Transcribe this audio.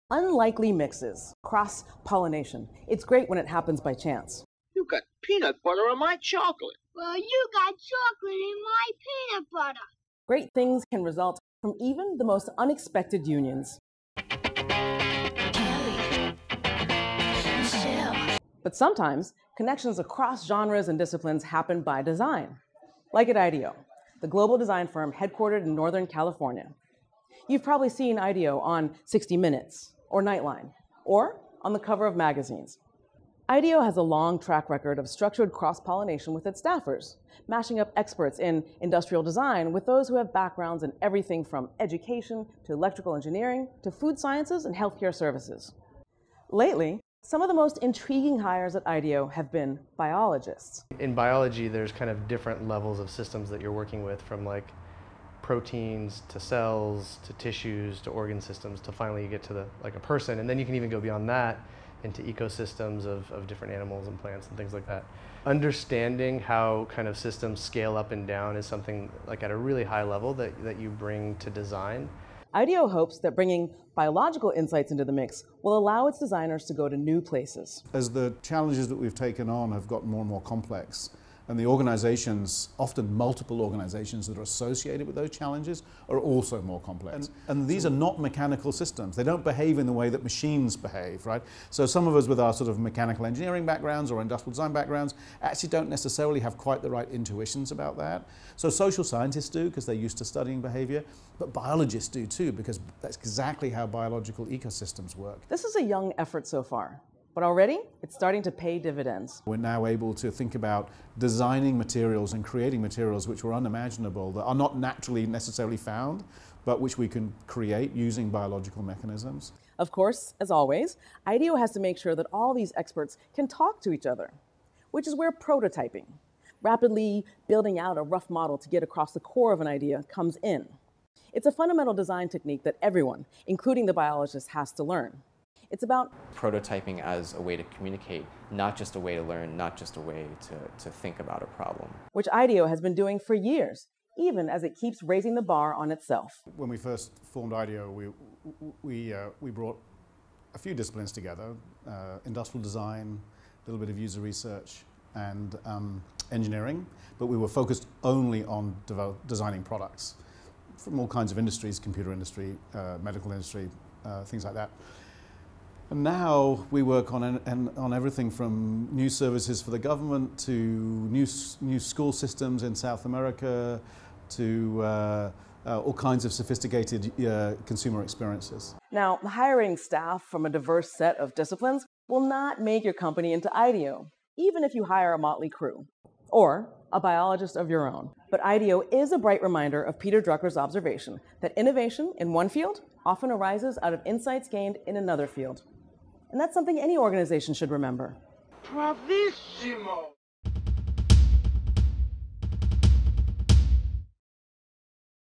Unlikely mixes, cross-pollination. It's great when it happens by chance. You got peanut butter on my chocolate. Well, you got chocolate in my peanut butter. Great things can result from even the most unexpected unions. But sometimes, connections across genres and disciplines happen by design. Like at IDEO, the global design firm headquartered in Northern California. You've probably seen IDEO on 60 Minutes, or Nightline, or on the cover of magazines. IDEO has a long track record of structured cross-pollination with its staffers, mashing up experts in industrial design with those who have backgrounds in everything from education to electrical engineering to food sciences and healthcare services. Lately, some of the most intriguing hires at IDEO have been biologists. In biology, there's kind of different levels of systems that you're working with, from like proteins to cells to tissues to organ systems to finally you get to a person, and then you can even go beyond that into ecosystems of different animals and plants and things like that. Understanding how kind of systems scale up and down is something like at a really high level that you bring to design. IDEO hopes that bringing biological insights into the mix will allow its designers to go to new places. As the challenges that we've taken on have gotten more and more complex, and the organizations, often multiple organizations that are associated with those challenges, are also more complex. And these are not mechanical systems. They don't behave in the way that machines behave, right? So some of us with our sort of mechanical engineering backgrounds or industrial design backgrounds actually don't necessarily have quite the right intuitions about that. So social scientists do, because they're used to studying behavior, but biologists do too, because that's exactly how biological ecosystems work. This is a young effort so far, but already it's starting to pay dividends. We're now able to think about designing materials and creating materials which were unimaginable, that are not naturally necessarily found, but which we can create using biological mechanisms. Of course, as always, IDEO has to make sure that all these experts can talk to each other, which is where prototyping, rapidly building out a rough model to get across the core of an idea, comes in. It's a fundamental design technique that everyone, including the biologist, has to learn. It's about prototyping as a way to communicate, not just a way to learn, not just a way to think about a problem. Which IDEO has been doing for years, even as it keeps raising the bar on itself. When we first formed IDEO, we brought a few disciplines together, industrial design, a little bit of user research, and engineering, but we were focused only on designing products from all kinds of industries, computer industry, medical industry, things like that. And now we work on everything from new services for the government to new school systems in South America to all kinds of sophisticated consumer experiences. Now, hiring staff from a diverse set of disciplines will not make your company into IDEO, even if you hire a motley crew or a biologist of your own. But IDEO is a bright reminder of Peter Drucker's observation that innovation in one field often arises out of insights gained in another field. And that's something any organization should remember. Bravissimo!